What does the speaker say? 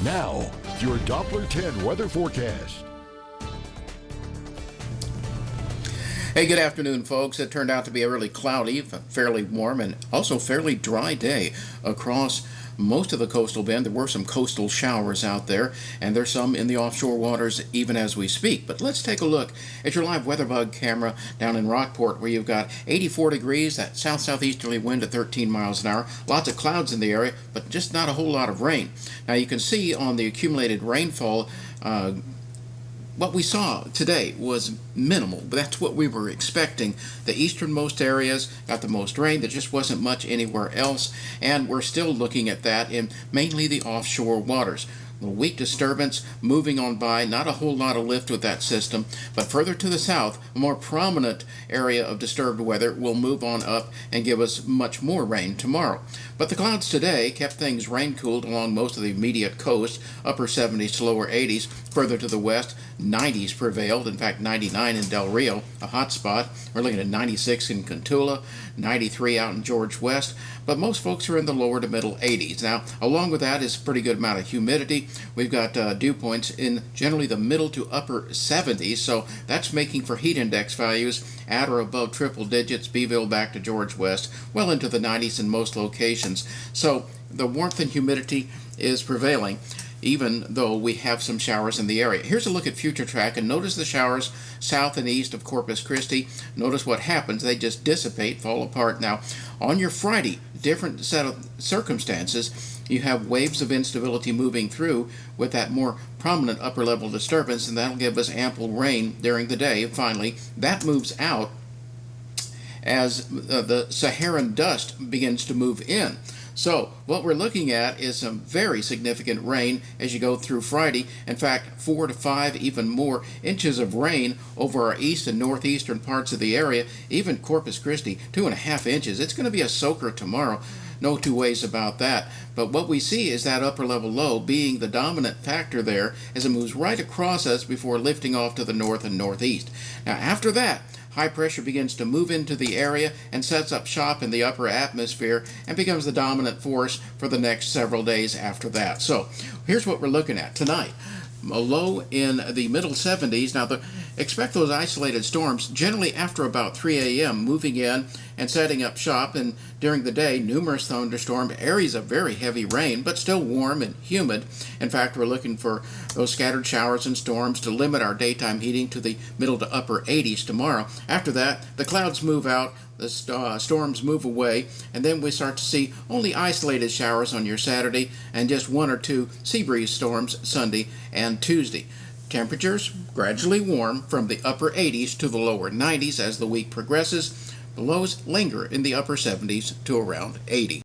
Now, your Doppler 10 weather forecast. Hey, good afternoon, folks. It turned out to be a really cloudy, fairly warm, and also fairly dry day across most of the coastal bend. There were some coastal showers out there, and there's some in the offshore waters even as we speak. But let's take a look at your live weather bug camera down in Rockport, where you've got 84 degrees, that south-southeasterly wind at 13 miles an hour, lots of clouds in the area, but just not a whole lot of rain. Now, you can see on the accumulated rainfall, what we saw today was minimal, but that's what we were expecting. The easternmost areas got the most rain. There just wasn't much anywhere else, and we're still looking at that in mainly the offshore waters. A weak disturbance moving on by, not a whole lot of lift with that system, but further to the south, a more prominent area of disturbed weather will move on up and give us much more rain tomorrow. But the clouds today kept things rain-cooled along most of the immediate coast, upper 70s to lower 80s. Further to the west, 90s prevailed, in fact 99 in Del Rio, a hot spot. We're looking at 96 in Cotulla, 93 out in George West, but most folks are in the lower to middle 80s. Now, along with that is a pretty good amount of humidity. We've got dew points in generally the middle to upper 70s, so that's making for heat index values at or above triple digits, Beeville back to George West, well into the 90s in most locations. So the warmth and humidity is prevailing, even though we have some showers in the area. Here's a look at future track, and notice the showers south and east of Corpus Christi. Notice what happens. They just dissipate, fall apart. Now, on your Friday, different set of circumstances. You have waves of instability moving through with that more prominent upper level disturbance, and that'll give us ample rain during the day. And finally, that moves out as the Saharan dust begins to move in. So what we're looking at is some very significant rain as you go through Friday. In fact, 4 to 5, even more inches of rain over our east and northeastern parts of the area. Even Corpus Christi, 2.5 inches. It's going to be a soaker tomorrow. No two ways about that. But what we see is that upper level low being the dominant factor there as it moves right across us before lifting off to the north and northeast. Now after that, high pressure begins to move into the area and sets up shop in the upper atmosphere and becomes the dominant force for the next several days after that. So here's what we're looking at tonight. A low in the middle 70s. Now, expect those isolated storms generally after about 3 a.m. moving in and setting up shop, and during the day, numerous thunderstorm areas of very heavy rain, but still warm and humid. In fact, we're looking for those scattered showers and storms to limit our daytime heating to the middle to upper 80s tomorrow. After that, the clouds move out, the storms move away, and then we start to see only isolated showers on your Saturday and just 1 or 2 sea breeze storms Sunday and Tuesday. Temperatures gradually warm from the upper 80s to the lower 90s as the week progresses. The lows linger in the upper 70s to around 80.